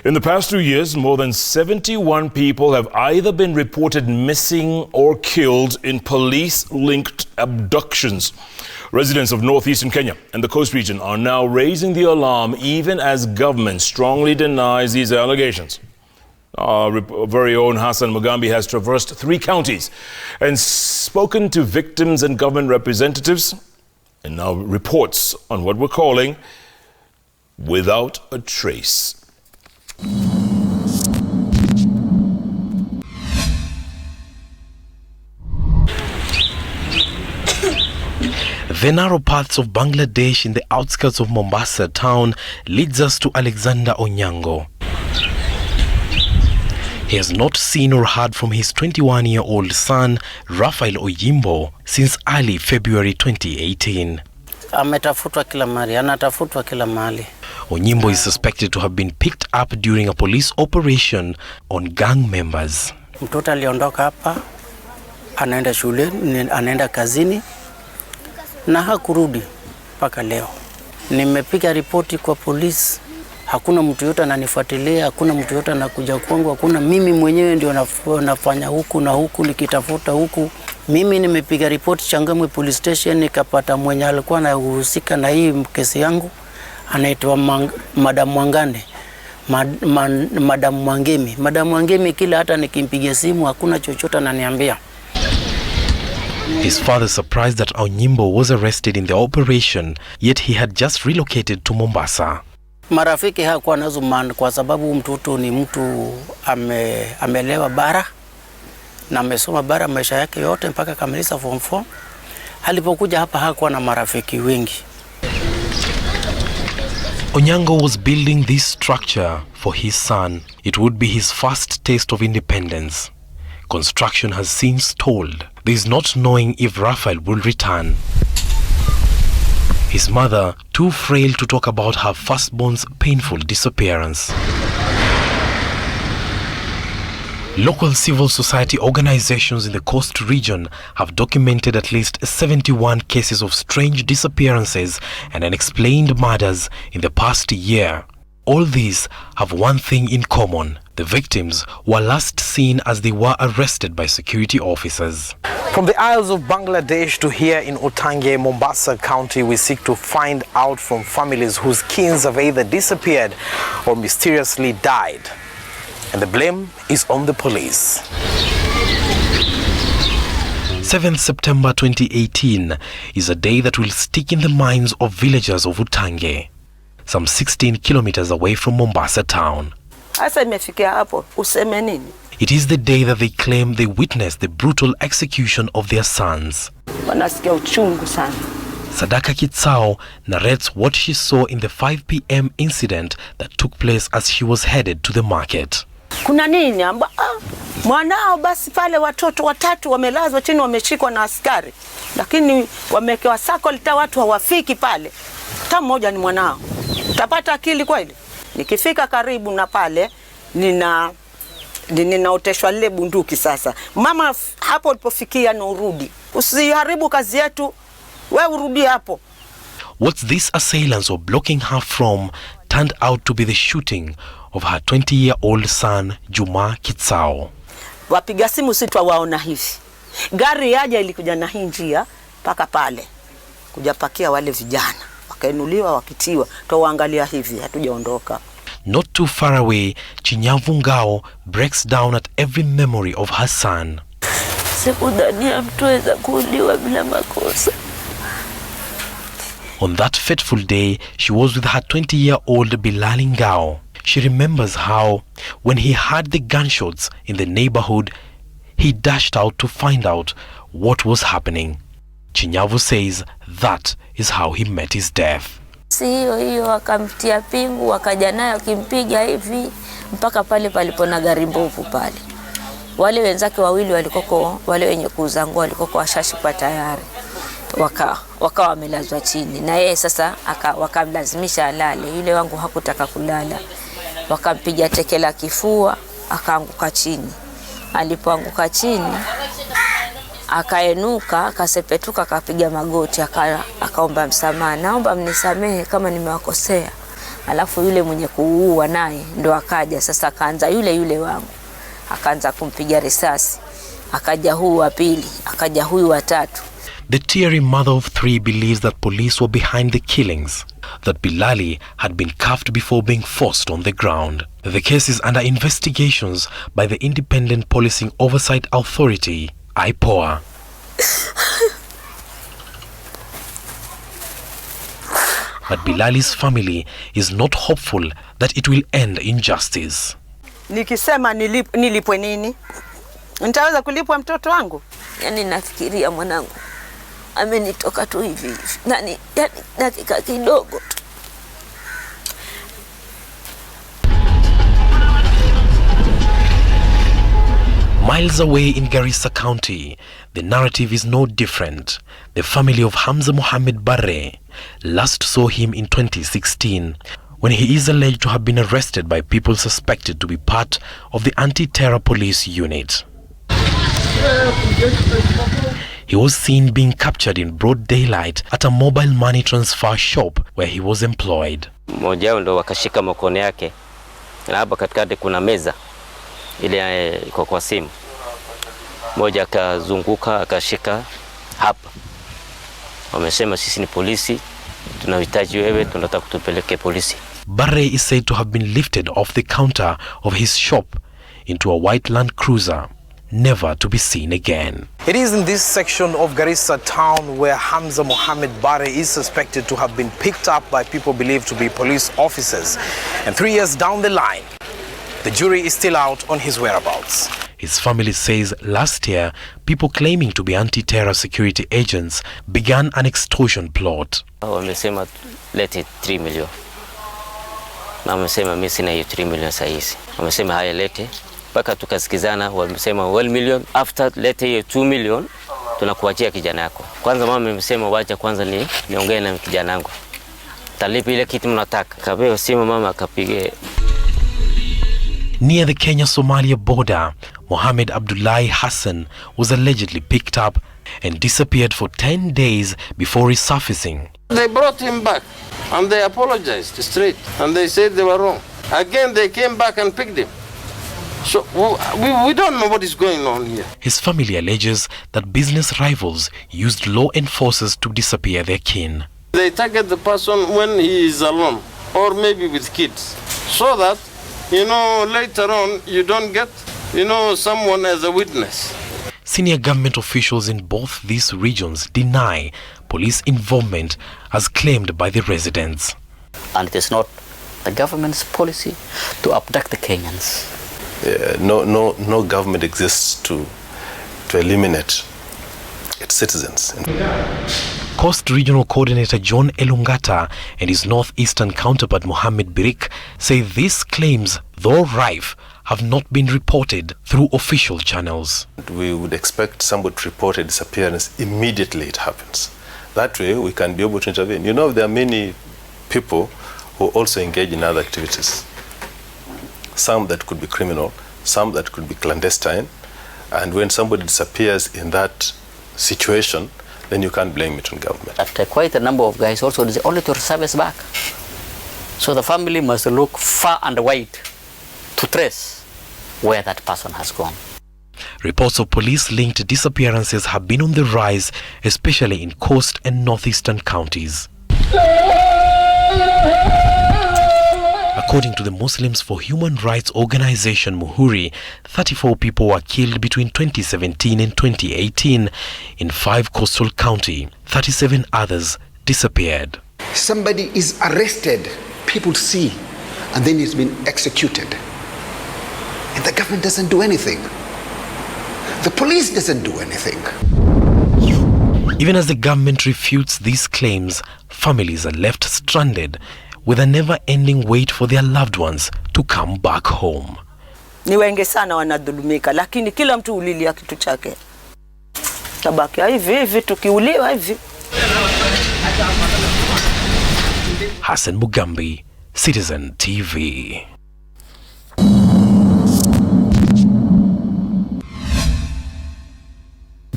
In the past 2 years, more than 71 people have either been reported missing or killed in police-linked abductions. Residents of northeastern Kenya and the coast region are now raising the alarm even as government strongly denies these allegations. Our very own Hassan Mugambi has traversed 3 counties and spoken to victims and government representatives, and now reports on what we're calling without a trace. The narrow paths of Bangladesh in the outskirts of Mombasa town leads us to Alexander Onyango. He has not seen or heard from his 21-year-old son, Raphael Oyimbo, since early February 2018. Ametafutwa kila mahali, anatafutwa kila mahali. Oyimbo is suspected to have been picked up during a police operation on gang members. Mtoto aliondoka hapa, anaenda shule, anaenda kazini, na hakurudi mpaka leo. Nimepiga ripoti kwa polisi, hakuna mtu yote ananifuatilia, hakuna mtu yote anakuja kwangu, hakuna. Mimi mwenyewe ndio nafanya huku na huku, nikitafuta huku. Mimi nimepiga ripoti Changamwe police station, nikapata mwenye alikuwa anahusika na hii kesi yangu, anaitwa Madam Mwangane, Madam Mwangemi. Madam Mwangemi kila hata nikimpigia simu hakuna chochote ananiambia. His father surprised that Oyimbo was arrested in the operation, yet he had just relocated to Mombasa. Marafiki hakuwa nazo kwa sababu mtoto ni mtu amelewa bara na amesoma bara maisha yake yote mpaka kamaliza form 4. Alipokuja hapa hakuwa na marafiki wengi. Onyango was building this structure for his son. It would be his first taste of independence. Construction has since stalled. There is not knowing if Raphael will return. His mother, too frail to talk about her firstborn's painful disappearance. Local civil society organizations in the coast region have documented at least 71 cases of strange disappearances and unexplained murders in the past year. All these have one thing in common. The victims were last seen as they were arrested by security officers. From the Isles of Bangladesh to here in Otange, Mombasa County, we seek to find out from families whose kins have either disappeared or mysteriously died. And the blame is on the police. 7th September 2018 is a day that will stick in the minds of villagers of Otange, some 16 kilometers away from Mombasa town. It is the day that they claim they witnessed the brutal execution of their sons. Sadaka Kitsao narrates what she saw in the 5 p.m. incident that took place as she was headed to the market. Kuna nini mwanao basi pale watoto 3 wamelazwa chini wameshikwa na askari, lakini wamekewa sako lita watu hawafiki pale. Hata mmoja ni mwanao. Utapata akili kweli? Nikifika karibu na pale ninaoteshwa lile bunduki sasa. Mama hapo ulipofikia na urudi. Usiharibu kazi yetu. Wewe urudi hapo. What these assailants were blocking her from turned out to be the shooting of her 20-year-old son Juma Kitsao. Wapiga simu sitwa waona hivi. Gari yaja ilikuja na hii njia paka pale. Kujapakia wale vijana. Wakainuliwa wakitiwa. Tuangalia hivi hatujaondoka. Not too far away, Chinyavu Ngao breaks down at every memory of her son. On that fateful day, she was with her 20-year-old Bilali Ngao. She remembers how, when he heard the gunshots in the neighborhood, he dashed out to find out what was happening. Chinyavu says that is how he met his death. Hiyo wakamtia pingu wakaja nayo kimpiga hivi mpaka pale palipona gari mbovu pale. Wale wenzake wawili walikoko, wale wenye kuuzangu walikoko washashipa tayari. Wakawa wamelazwa chini na yeye sasa wakamlazimisha alale. Yule wangu hakutaka kulala. Wakampiga teke la kifua akaanguka chini. Alipoanguka chini akaenuka, akasepetuka, akapiga magoti, akaomba msamaha. Naomba mnisamehe kama nimewakosea. Alafu yule mwenye kuua naye ndo akaja sasa, akaanza yule wangu akaanza kumpiga risasi, akaja huyu wa pili, akaja huyu wa tatu. The teary mother of 3 believes that police were behind the killings, that Bilali had been cuffed before being forced on the ground. The case is under investigations by the Independent Policing Oversight Authority, IPOA. But Bilali's family is not hopeful that it will end in justice. Nikisema nilipwe nini? Nitaweza kulipwa mtoto wangu? Yani nafikiria mwanangu amenitoka tu hivi. Yani dakika kidogo. Miles away in Garissa County, the narrative is no different. The family of Hassan Mugambi Barre last saw him in 2016 when he is alleged to have been arrested by people suspected to be part of the anti-terror police unit. He was seen being captured in broad daylight at a mobile money transfer shop where he was employed. Mmoja wao ndo wakashika mkono yake na hapa katikati kuna meza ile iko kwa simu. Mmoja akazunguka akashika hapa. Wamesema sisi ni polisi, tunahitaji wewe, tunataka kutupeleke polisi. Barre is said to have been lifted off the counter of his shop into a white Land Cruiser, never to be seen again. It is in this section of Garissa town where Hassan Mugambi Barre is suspected to have been picked up by people believed to be police officers. And 3 years down the line, the jury is still out on his whereabouts. His family says last year, people claiming to be anti-terror security agents began an extortion plot. Wamesema lete 3 million. Na wamesema mimi sina hiyo 3 million sahihi. Wamesema haya lete. Mpaka tukasikizana, wamesema 1 million. After lete hiyo 2 million, tunakuachia kijana yako. Kwanza mama amesema wacha kwanza niongee na kijana wangu. Talipa ile kitu mnataka. Kapewa simu mama akapige. Near the Kenya-Somalia border, Mohammed Abdullahi Hassan was allegedly picked up and disappeared for 10 days before resurfacing. They brought him back and they apologized straight and they said they were wrong. Again, they came back and picked him. So we don't know what is going on here. His family alleges that business rivals used law enforcers to disappear their kin. They target the person when he is alone or maybe with kids, so that, later on you don't get, someone as a witness. Senior government officials in both these regions deny police involvement as claimed by the residents. And it is not the government's policy to abduct the Kenyans. No government exists to eliminate its citizens. Coast Regional Coordinator John Elungata and his northeastern counterpart Mohammed Birik say these claims, though rife, have not been reported through official channels. We would expect somebody to report a disappearance immediately it happens. That way we can be able to intervene. There are many people who also engage in other activities. Some that could be criminal, some that could be clandestine. And when somebody disappears in that situation, then you can't blame it on government. After quite a number of guys also only to service back. So the family must look far and wide to trace where that person has gone. Reports of police-linked disappearances have been on the rise, especially in coast and northeastern counties. According to the Muslims for Human Rights Organization Muhuri, 34 people were killed between 2017 and 2018 in 5 coastal counties. 37 others disappeared. Somebody is arrested, people see, and then he's been executed. And the government doesn't do anything. The police doesn't do anything. Even as the government refutes these claims, families are left stranded with a never-ending wait for their loved ones to come back home. Ni wengi sana wanadhulumika, lakini kila mtu ulilia kitu chake. Tabaki hivi tukiuliwa hivi. Hassan Mugambi, Citizen TV.